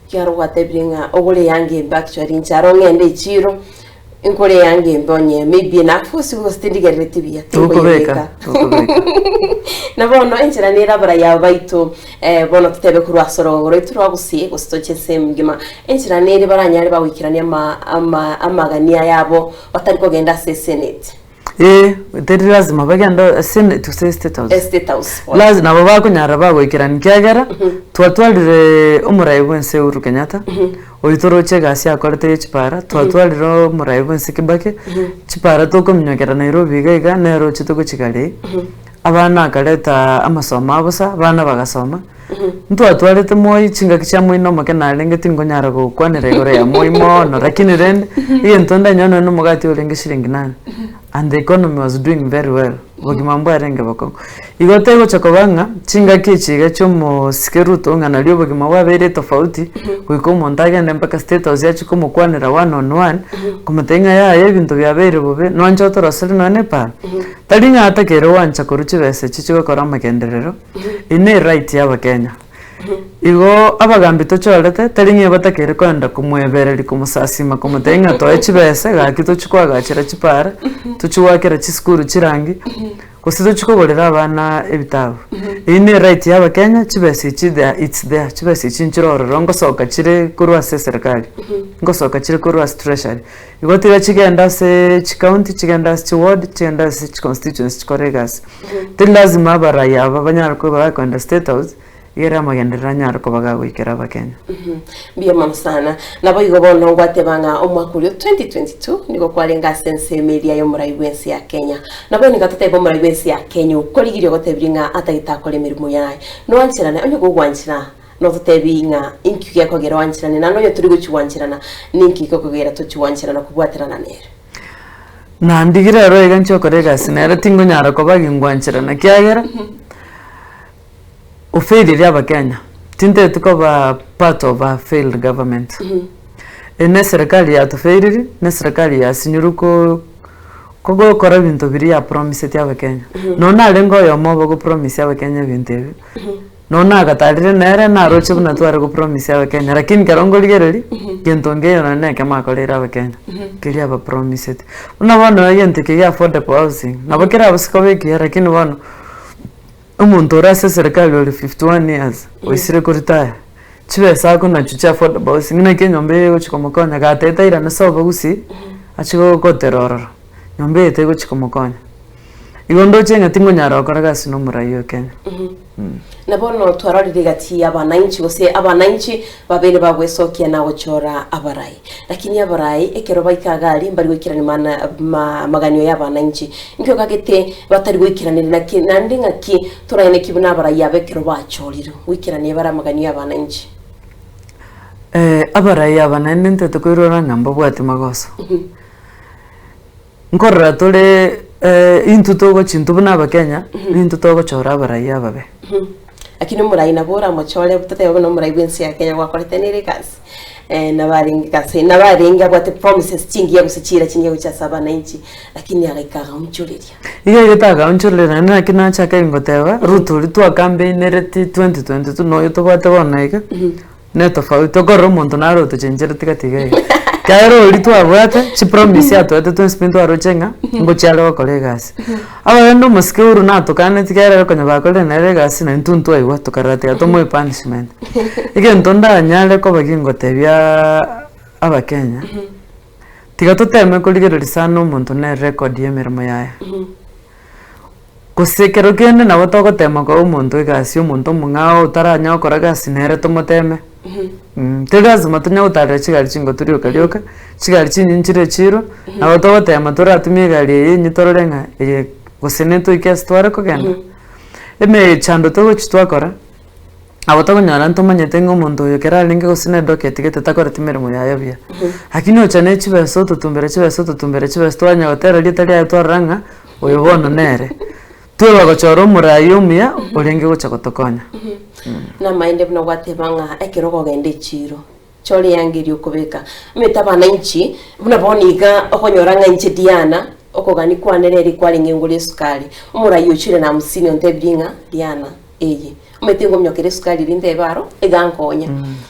kiaro watebringa ogole yange actually ncharo ngende chiro inkore yange mbonye maybe na fusi gustindigerete bia tukubeka na bono enchira nera bara ya baito bono tutebe kurwa sorongoro iturwa gusiye gustoche semgima enchira nere baranyare bawikirania amagania yabo batari kogenda senate lazima bagenda senate state house lazima nabo bakunyara bagwikirani kyagera twatwalire umurayi wense Uhuru Kenyatta oyitoroche gasi akorete chipara twatwalire umurayi wense Kibaki chipara tokomnyogera Nairobi gaiga nero chituko chikale abana kaleta amasoma abusa bana bagasoma ntwatwalete Moi chinga kicha Moi no makena lenge tingonyara gukwanira igore ya Moi mono lakini rende iyo ntonda nyono no mugati olenge shilingi 9 and the economy was doing very well bogimambo arenge bakongo igote gochakobanga chinga kichiga chomo sikeruto ngana lyo bogimambo abere tofauti kuiko montaga ndempaka state house yachi komo kwanira 1 on 1 kumatenga ya ebintu byabere bobe nonchoto rasali none pa talinga atakero wancha koruchi bese chichigo korama kenderero ine right yaba Kenya igo abagambi tochorete talinga batakere kwenda kumwebereri kumusasima kumutenga toechi bese gakito chikwaga chira chipara tuchiwakira chiskuru chirangi kusito chikogorera abana ebitabo ine right yaba Kenya chibese chide it's there chibese chinchiroro ngosoka chire kurwa serikali ngosoka chire kurwa treasury igo tira chigenda se county chigenda se ward chigenda se constituency chikoregas lazima abaraya abanyara ko bakwenda state house yera magendera nyara ko bagawikira abakenya biye mamsana nabo igo bono gwatebanga omwakuri 2022 niko kwalenga sense media yo muraiwensi ya Kenya nabo ni gatotebo muraiwensi ya Kenya ukoligirio gotebringa atagitakole mirimo yaye no wanchirana onye gugwanchira no tutebinga inki yakogera wanchirana nano yo turi guchiwanchirana ninki kokogera tuchiwanchirana kubwaterana nere na ndigira ro igancho korega sinera tingo nyara ko bagingwanchirana kyagera ufailure y'abakenya tinte tukoba part of a failed government ene serikali ya tufailure ne serikali ya sinyuruko kogo kora bintu biri ya promise y'abakenya nona lengo yo mobo go promise y'abakenya bintu nona gatalire nere na roche buna tware go promise y'abakenya lakini karongo ligereri gentonge yo nane kama kolera y'abakenya kiri aba promise una bana yente ke ya affordable housing nabakira abasikobe lakini bana umuntu rase serikali oli 51 years oisire kuritaya chibe sako na chucha affordable housing na kenyombe go chikomokonya gateta ira na soba gusi achigo koteroro nyombe ete go chikomokonya igondo chenga tingo nyara okoraga sino murayo Kenya na bono twarorire gati abananchi gose abananchi babere bagwesokia na gochora abarai lakini abarai ekero baikagali mbari gwikirani maganyo y'abananchi nkyo kagete batari gwikiranira nandi ngaki turayene kibuna abarai abekero bachoriro gwikirani bara maganyo y'abananchi abarai abananchi ntete kwirora ngamba bwati magoso nkorra tole into togo chintu buna bakenya into togo chora abarai ababe lakini murai nabora mochole butete bono murai wensi ya Kenya gwakorete nere kasi nabaringi kasi nabaringa bwate promises chingiye gusichira chingiye guchasaba nanchi lakini agaikaga unchuliria iyo gitaga unchuliria na kina chaka ingoteba ruturi twa campaign nereti 2022 no yo tobate bona ika ne tofauti okoro muntu naro tuchenjere tikatiga kaero uri twabwate chi promise ya twate twespinto arochenga ngochalo kolegas aba ndo muskeuru na tokane tikere konya bakole nere gasi na ntuntu aiwa tokarate atomo punishment ige ntonda nyale ko bagingo tebya abakenya tigatoteme kuligero lisano muntu ne record yemermo yaye kusekero kende na batoko tema ko umuntu igasi umuntu mungao utaranya okora gasi nere tomoteme tegazima tunya utare chigari chingo turiyo kalioka chigari chinyinchire chiro na batoko tema turatumie gari yenyi tororenga kuseneto ikestwara kogenda eme chando togo chitwakora abotoko nyara ntomanyete ngomuntu yokera linge gusine docket gete takora timere mu yayabya hakini ochane chibeso tutumbere chibeso twanya gotera litali atoranga oyobona nere tuwa gochoro murayumia olenge gocha gotokonya na maende bno gwatebanga ekero gende chiro chori yangiri ukobeka metaba nanchi buna boniga okonyoranga inche Diana okogani kwanere eri kwali ngengole sukali umurayo chire na musini ontebringa Diana eye umetingo myokere sukari rinde baro egankonya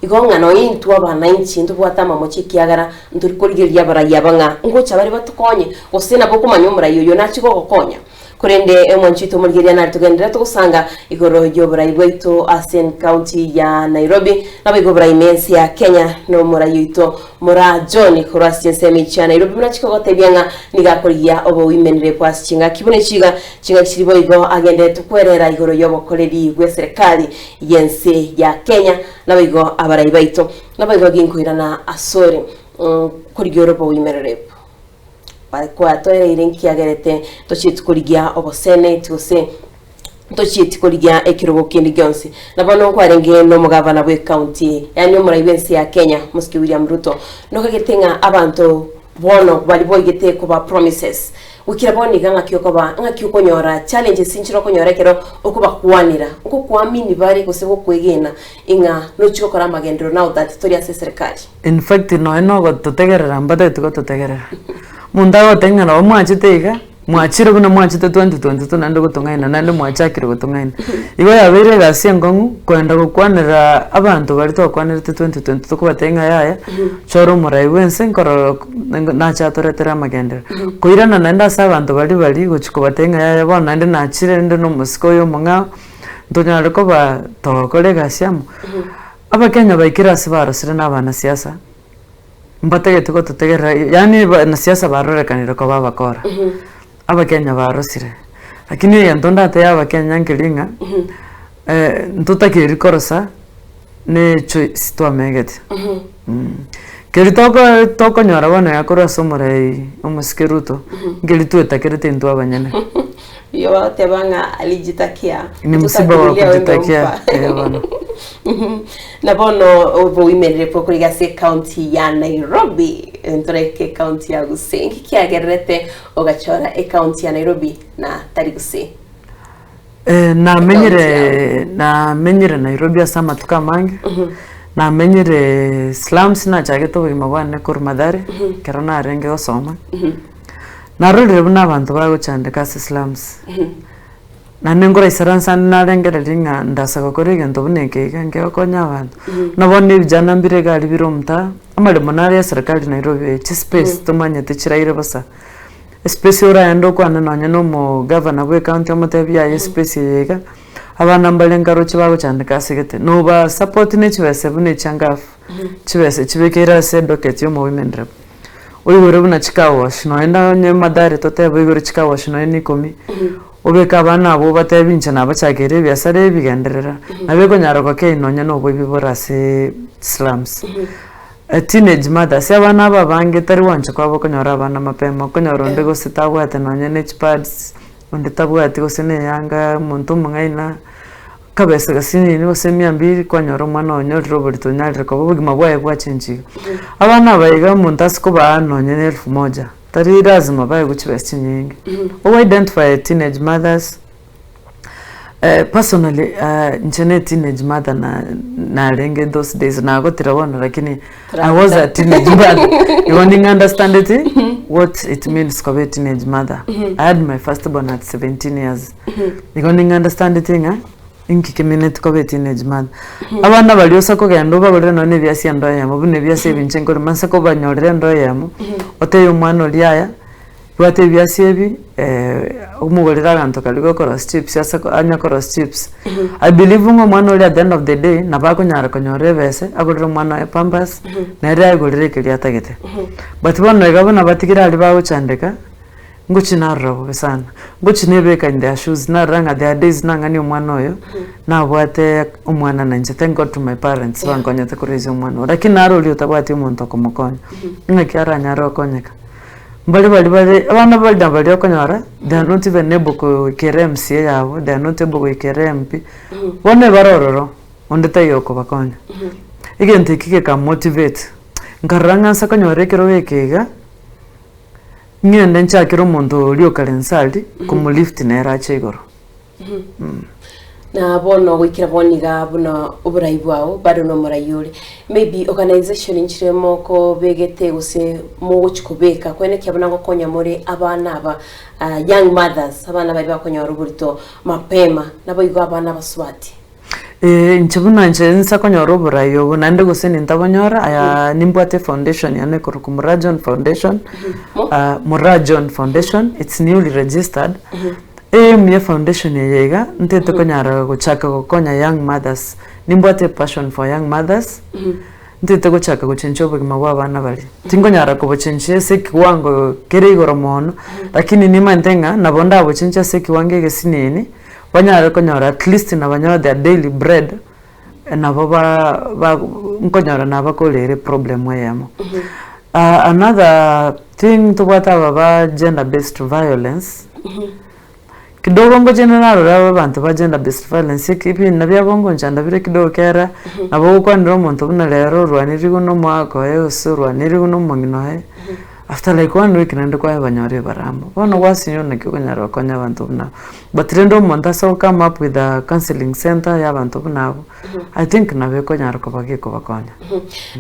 igonga no into abana inchi ndubwata mamochi kiagara nduri kurigeria baraya banga ngocha bari batukonye osena boko manyumura yoyo nachiko gokonya kurende emwanchito murgeria na tugendera tukusanga igoro ryo burayi bwito Asen County ya Nairobi nabigo burayi mensi ya Kenya no murayi ito mura John Croatia semi cha Nairobi munachiko gotebyanga nigakoriya obo women request chinga kibune chiga kiribo igo agende tukwerera igoro yo bokoreri gwe serikali yense ya Kenya nabigo abarayi baito nabigo ginkuirana asore kuri Europe women rep kwa toere irenki agerete tochiti kurigia obosene tuse tochiti kurigia ekirogo kindi gyonsi nabano kwa renge no mugavana bwe county yani omuraibensi ya Kenya Muski William Ruto no kagetenga abantu bono bali boigete kuba promises ukira boni ganga kyokoba konyora challenges sinchiro konyora kero okuba kuwanira uko kuamini bari kusebo kwegena inga no chiko kora magendero now that story serikali in fact no go totegerera mbada tuko totegerera mundago tenga no mwachitega mwachire buna mwachite 2022 nando gutungaina nando mwachakire gutungaina igo yabere gasi ngongu kwenda gukwanira abantu bari to kwanirite 2022 kubatenga yaya choro murai wense nkoro na chatoretera magendera kuirana nanda sa abantu bari guchiko batenga yaya bona ndi nachire ndi no musiko yo munga ntonyare ko ba to kole gasi amu abakenya baikira sibaro sire nabana siasa mbatege tuko tutegera yani na siasa barorekanira ko babakora abakenya barosire lakini yantonda ate abakenya nkilinga ntutakiri korosa ne choice to megete keri toko nyora bana yakora somore omuskeruto ngeli tuetakirete ntu abanyene yo bate banga alijitakia ni msiba wa kujitakia bana na bono obo women report gase county ya Nairobi ntoreke county ya Gusii kiagerete ogachora county ya Nairobi na tariguse na menyere Nairobi asama tukamange na menyere slums na chageto bimabane kurmadare kerana renge osoma na role buna abantu baguchandika slums na nengora isaransa na rengere ringa ndasa gokorege ndobuneke kange okonya abantu nabone bijana mbire gali biromta amale monari ya serikali Nairobi space tumanye tichiraire basa space ora yando kwana nanya no mo governor we county amotebya ya space yega abana mbalengaro chibago chandika sigete no ba support ne chibese bune changafu chibese chibekera se docket yo mo women rep oyibore buna chikawa shino enda nye madare totebe igore chikawa shino ni komi obeka abana abo batebincha nabachagere byasare bigenderera nabeko nyaroko ke inonya no bibora se slums teenage mothers abana aba bange tari wancha kwabo konyora abana mapema konyora ndego sitabwate nonya pads onde tabwate gosene yanga muntu mungaina kabesa gasini ni osemia mbiri kwanyora mwana onyo Robert onyalire ko bugima bwaye bwachenji abana bayiga muntu asiko ba nonya 1000 tari lazima baye guchibesa nyingi o identify teenage mothers personally njene teenage mother na renge those days na gotira bona lakini I was a teenage mother you only understand it what it means to be a teenage mother I had my first born at 17 years you only understand it inki keminete ko be teenage mother abana baliosa ko gendo bagore no ne byasi ando yamo bune byase binchengo mansa ko banyorere ndo yamo oteyo mwana oliaya wate byasi ebi umugorera ganto kaligo cross chips asa anya cross chips I believe ngo mwana oli at the end of the day nabako nyara konyore bese agorera mwana pampas na ria agorere kiri atagete but bono egabona batikira ali bawo chandeka nguchi narro sana nguchi nebeka in their shoes na ranga their days nangani omwana oyo na bwate omwana nanje thank God to my parents bankonyete kurezi omwana lakini naro lyo tabwate umuntu komukonya ngakiara nyaro konyeka bali abana bali okonyora they are not even able to kere MCA yabo they are not able to kere MP bone barororo onde tayoko bakonya igente kike ka motivate ngaranga sakonyore kero wekega ngende nchakiro muntu lyo kalensali kumulift nera chegoro na bono wikira boniga buno uburayi bwawo bado no murayuri maybe organization inchiremo ko begete guse mu guchikubeka kwene kyabona ngo konya muri abana aba young mothers abana bari bakonya ruburito mapema nabo yigo abana baswati Nchibuna nsa konyoro burayo nande guseni ntabonyora aya nimbwate foundation yane kuruku Murajon Foundation. Murajon Foundation, it's newly registered. Mye foundation yega ntete konyara guchaka gukonya young mothers. Nimbwate passion for young mothers. Ntete guchaka guchencha obugima bw'abana bali. Tingonyara kubochencha se kiwango kere igoro mono, lakini nima ntenga nabonda abochencha se kiwango gesinini. Banyara konyora at least na banyora their daily bread na baba nkonyora na bakolere problem weyamo. Another thing to what baba gender based violence. Kidogo ngo general raba bantu ba gender based violence kipi nabya bongo nchanda bire kidogo kera nabo kwandiro muntu buna lero rwanirigo no mwako yose rwanirigo no mangino he. After like 1 week nende kwa banyore baramo bono wasinyo nakikonyara konya bantu buna but rendo monta so come up with a counseling center ya bantu buna I think nabe konyara ko bagiko bakonya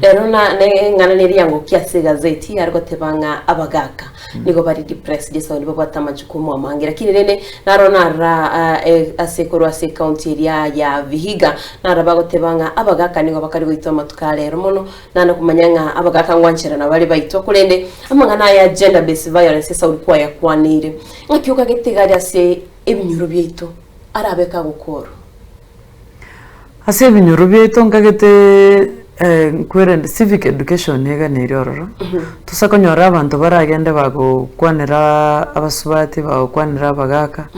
rero na ngana neri yango kiase gazeti ariko tebanga abagaka niko bari depressed desa nibo batama jukumu amangira kinene narona ra asekuru ase county area ya Vihiga narabago tebanga abagaka niko bakari goitwa matukale romono nana kumanyanga abagaka ngwanchira na bali baito kulende amangana ya gender based violence sa ulikuwa ya kwanire ngakyuka getegari ase ebinyuro byito arabeka gukoro ase ebinyuro byito ngagete kwere civic education yega niryororo tusakonyora abantu baragende bago kwanira abasubati bago kwanira abagaka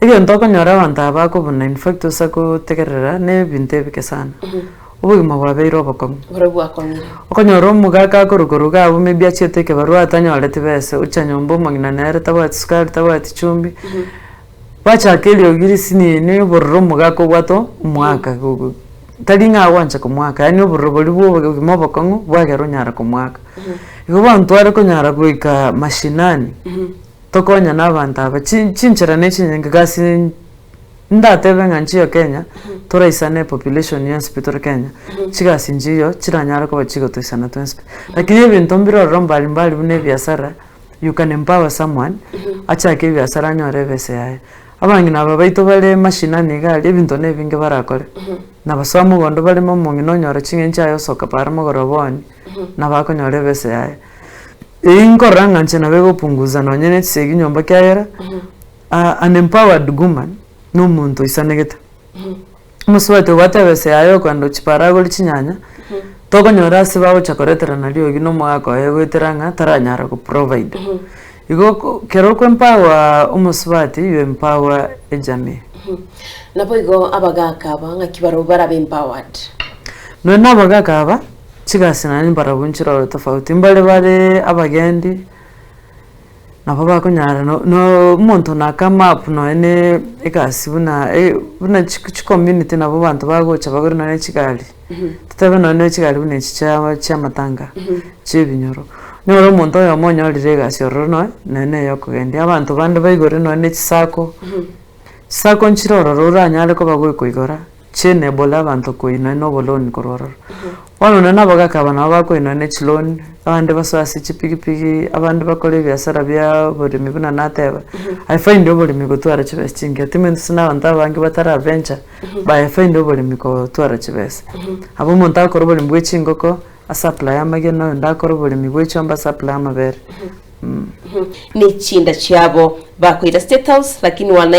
iyo ntokonyora abantu abakobuna in fact usako tegerera ne bintebike sana ubugima bwabeiro bakomwe burabwakomire okonyoro mugaka korukoruga abo maybe acheteke barua tanyorete bese uchanyombo mangina nere tabati sukari tabati chumbi bacha keli ogiri sini ne borro mugaka gwato mwaka gugu talinga wancha ku mwaka yani borro boli bwo bakongo bwagero nyara ku mwaka igo bantu ari konyara kuika mashinani tokonya n'abantu aba chinchira n'ekinyenga gasi ndatebe nganchiyo Kenya toraisane population ya hospital Kenya chigasi njiyo chiranyara ko bachigo toisana twenspe lakini ibintu mbiro rombali mbali bune biasara you can empower someone acha ke biasara nyore bese yae abangi naba baito bale mashinani gali ibintu nebinge barakore nabasomu bondo bale momongino nyore chingencha yo soka paramo goroboni nabako nyore bese yae inkoranga nchena bego punguza no nyene tsegi nyomba kyayera an empowered woman no muntu isanegeta muswate watebese ayo kwando chiparago lichinyanya toko nyora sibawo chakoretera nalio gino mwako yegoteranga taranyara ku provide igo kero ko empower umuswati you empower ejami nabo igo abagaka banga kibaro barabe empowered no nabagaka aba chigasina nimbarabunchiro tofauti mbale bale abagendi nabo bakonyara no muntu nakama up no ene ekasi buna community nabo bantu bagocha bagori no nechigali tutabe no nechigali bune cha matanga chibinyoro nyoro muntu yo monyo liregasi orono nene yokugendi abantu bande baigore no nechisako sako nchiroro ruranyale ko bagoikoigora chene bola abantu koina no boloni kororo wano nana bagaka bana bako ino nechiloni abandi baswasi chipikipiki abandi bakole byasara bya bolimi buna nateba I find obolimi gutwara chibese chinge timentu sina abantu abangi batara venture by I find obolimi ko twara chibese abo monta ko obolimi bwechingoko a supply amageno ndakoro obolimi bwechomba supply amabere ni chinda chiabo bakwira state house lakini wana